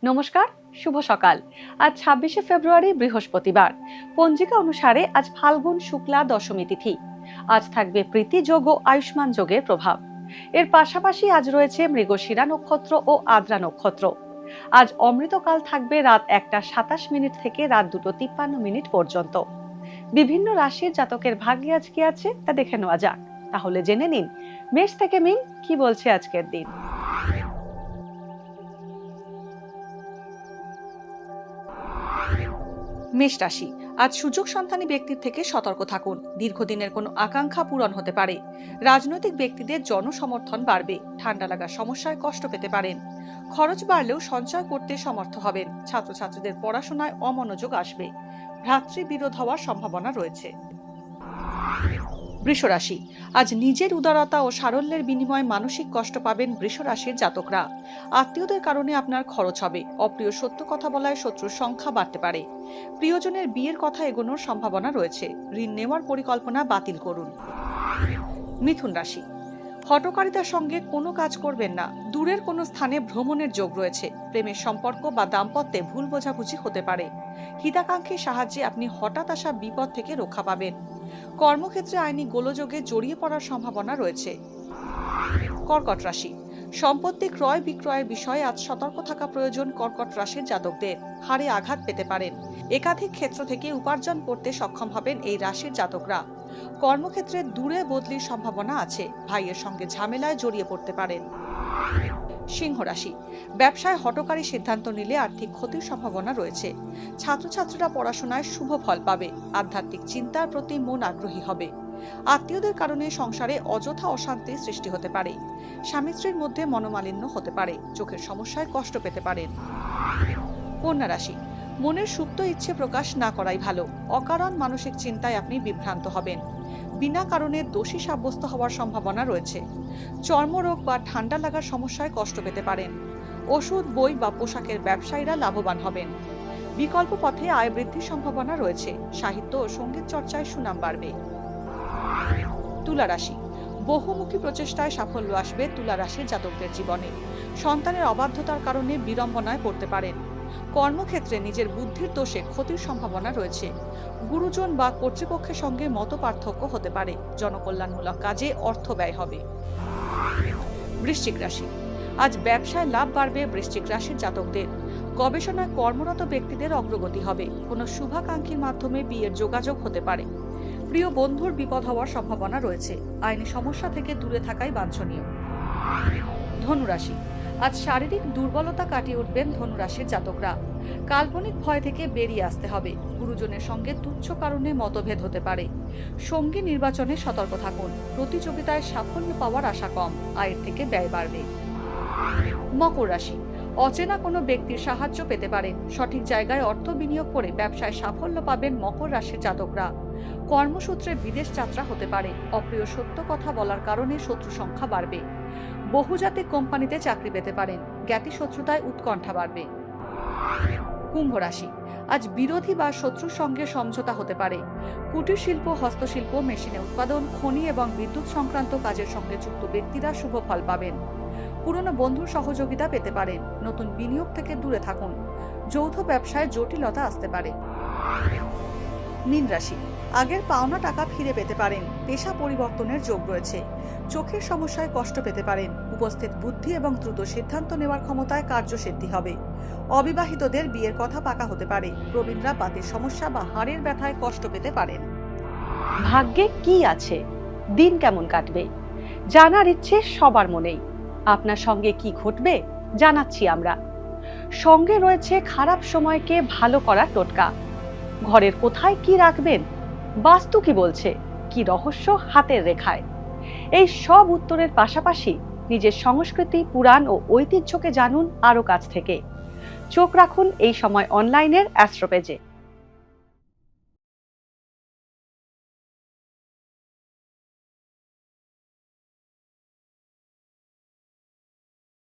নমস্কার, শুভ সকাল। আজ 26শে ফেব্রুয়ারি বৃহস্পতিবার। পঞ্জিকা অনুসারে আজ ফাল্গুন শুক্লা দশমী তিথি। আজ থাকবে প্রীতি যোগ ও আয়ুষ্মান যোগের প্রভাব। এর পাশাপাশি আজ রয়েছে মৃগশিরা নক্ষত্র ও আদ্রা নক্ষত্র। আজ অমৃতকাল থাকবে রাত 1টা 27 মিনিট থেকে রাত 2টো 53 মিনিট পর্যন্ত। বিভিন্ন রাশির জাতকের ভাগ্যে আজ কি আছে তা দেখে নেওয়া যাক। তাহলে জেনে নিন মেষ থেকে মিন কি বলছে আজকের দিন। মেষ রাশি, আজ সুযোগ সন্ধানী ব্যক্তির থেকে সতর্ক থাকুন। দীর্ঘদিনের কোনো আকাঙ্ক্ষা পূরণ হতে পারে। রাজনৈতিক ব্যক্তিদের জনসমর্থন বাড়বে। ঠান্ডা লাগার সমস্যায় কষ্ট পেতে পারেন। খরচ বাড়লেও সঞ্চয় করতে সমর্থ হবেন। ছাত্রছাত্রীদের পড়াশোনায় অমনোযোগ আসবে। ভ্রাতৃবিরোধ হওয়ার সম্ভাবনা রয়েছে। বৃষ রাশি, আজ নিজের উদারতা ও সারল্যের বিনিময়ে মানসিক কষ্ট পাবেন বৃষ রাশির জাতকরা। আত্মীয়দের কারণে আপনার খরচ হবে। অপ্রিয় সত্য কথা বলায় শত্রুর সংখ্যা বাড়তে পারে। প্রিয়জনের বিয়ের কথা এগোনোর সম্ভাবনা রয়েছে। ঋণ নেওয়ার পরিকল্পনা বাতিল করুন। মিথুন রাশি, হঠকারিতার সঙ্গে কোনো কাজ করবেন না। দূরের কোনো স্থানে ভ্রমণের যোগ রয়েছে। প্রেমের সম্পর্ক বা দাম্পত্যে ভুল বোঝাবুঝি হতে পারে। হিতাকাঙ্ক্ষীর সাহায্যে আপনি হঠাৎ আসা বিপদ থেকে রক্ষা পাবেন। কর্মক্ষেত্রে আইনি গোলযোগে জড়িয়ে পড়ার সম্ভাবনা রয়েছে। কর্কট রাশি, সম্পত্তি ক্রয় বিক্রয়ের বিষয়ে আজ সতর্ক থাকা প্রয়োজন। কর্কট রাশির জাতকদের হাড়ে আঘাত পেতে পারেন। একাধিক ক্ষেত্র থেকে উপার্জন করতে সক্ষম হবেন এই রাশির জাতকরা। কর্মক্ষেত্রে দূরে বদলির সম্ভাবনা আছে। ভাইয়ের সঙ্গে ঝামেলায় জড়িয়ে পড়তে পারেন। সিংহ রাশি, ব্যবসায় হঠকারী সিদ্ধান্ত নিলে আর্থিক ক্ষতির সম্ভাবনা রয়েছে। ছাত্রছাত্রীরা পড়াশোনায় শুভ ফল পাবে। আধ্যাত্মিক চিন্তার প্রতি মন আগ্রহী হবে। আত্মীয়দের কারণে সংসারে অযথা অশান্তির সৃষ্টি হতে পারে। স্বামী স্ত্রীর মধ্যে মনোমালিন্য হতে পারে। চোখের সমস্যায় কষ্ট পেতে পারেন। কন্যা রাশি, মনের সুপ্ত ইচ্ছে প্রকাশ না করাই ভালো। অকারণ মানসিক চিন্তায় আপনি বিভ্রান্ত হবেন। বিনা কারণে দোষী সাব্যস্ত হওয়ার সম্ভাবনা রয়েছে। চর্মরোগ বা ঠান্ডা লাগার সমস্যায় কষ্ট পেতে পারেন। ওষুধ, বই বা পোশাকের ব্যবসায়ীরা লাভবান হবেন। বিকল্প পথে আয় বৃদ্ধির সম্ভাবনা রয়েছে। সাহিত্য ও সঙ্গীত চর্চায় সুনাম বাড়বে। তুলা রাশি, বহুমুখী প্রচেষ্টায় সাফল্য আসবে তুলা রাশির জাতকদের জীবনে। সন্তানের অবাধ্যতার কারণে বিড়ম্বনায় পড়তে পারেন। কর্মক্ষেত্রে নিজের বুদ্ধির দোষে ক্ষতির সম্ভাবনা রয়েছে। গুরুজন বা কর্তৃপক্ষের সঙ্গে মতপার্থক্য হতে পারে। জনকল্যাণমূলক কাজে অর্থ ব্যয় হবে। বৃশ্চিক রাশি, আজ ব্যবসায় লাভ বাড়বে বৃশ্চিক রাশির জাতকদের। গবেষণায় কর্মরত ব্যক্তিদের অগ্রগতি হবে। কোনো শুভাকাঙ্ক্ষীর মাধ্যমে বিয়ের যোগাযোগ হতে পারে। প্রিয় বন্ধুর বিপদ হওয়ার সম্ভাবনা রয়েছে। আইনি সমস্যা থেকে দূরে থাকাই বাঞ্ছনীয়। ধনুরাশি, আজ শারীরিক দুর্বলতা কাটিয়ে উঠবেন ধনুরাশির জাতকরা। কাল্পনিক ভয় থেকে বেরিয়ে আসতে হবে। গুরুজনের সঙ্গে তুচ্ছ কারণে মতভেদ হতে পারে। সঙ্গী নির্বাচনে সতর্ক থাকুন। প্রতিযোগিতায় সাফল্য পাওয়ার আশা কম। আয়ের থেকে ব্যয় বাড়বে। মকর রাশি, অচেনা কোনো ব্যক্তির সাহায্য পেতে পারেন। সঠিক জায়গায় অর্থ বিনিয়োগ করে ব্যবসায় সাফল্য পাবেন মকর রাশির জাতকরা। কর্মসূত্রে বিদেশ যাত্রা হতে পারে। অপ্রিয় সত্য কথা বলার কারণে শত্রু সংখ্যা বাড়বে। বহুজাতিক কোম্পানিতে চাকরি পেতে পারেন। জ্ঞাতি শত্রুতায় উৎকণ্ঠা বাড়বে। কুম্ভ রাশি, আজ বিরোধী বা শত্রুর সঙ্গে সমঝোতা হতে পারে। কুটির শিল্প, হস্তশিল্প, মেশিনে উৎপাদন, খনি এবং বিদ্যুৎ সংক্রান্ত কাজের সঙ্গে যুক্ত ব্যক্তিরা শুভ ফল পাবেন। পুরনো বন্ধুর সহযোগিতা পেতে পারেন। নতুন বিনিয়োগ থেকে দূরে থাকুন। যৌথ ব্যবসায় জটিলতা আসতে পারে। মীন রাশি, আগের পাওনা টাকা ফিরে পেতে পারেন। পেশা পরিবর্তনের যোগ রয়েছে। চোখের সমস্যায় কষ্ট পেতে পারেন। উপস্থিত বুদ্ধি এবং দ্রুত সিদ্ধান্ত নেওয়ার ক্ষমতায় কার্যসিদ্ধি হবে। অবিবাহিতদের বিয়ের কথা পাকা হতে পারে। প্রবীণরা বাতের সমস্যা বা হাড়ের ব্যথায় কষ্ট পেতে পারেন। ভাগ্যে কি আছে, দিন কেমন কাটবে, জানার ইচ্ছে সবার মনেই। আপনার সঙ্গে কি ঘটবে জানাচ্ছি আমরা। সঙ্গে রয়েছে খারাপ সময়কে ভালো করার টোটকা। ঘরের কোথায় কি রাখবেন, বাস্তু কি বলছে, কি রহস্য হাতের রেখায়। এই সব উত্তরের পাশাপাশি নিজের সংস্কৃতি, পুরাণ ও ঐতিহ্যকে জানুন আরো কাছ থেকে। চোখ রাখুন এই সময় অনলাইনের অ্যাস্ট্রো পেজে।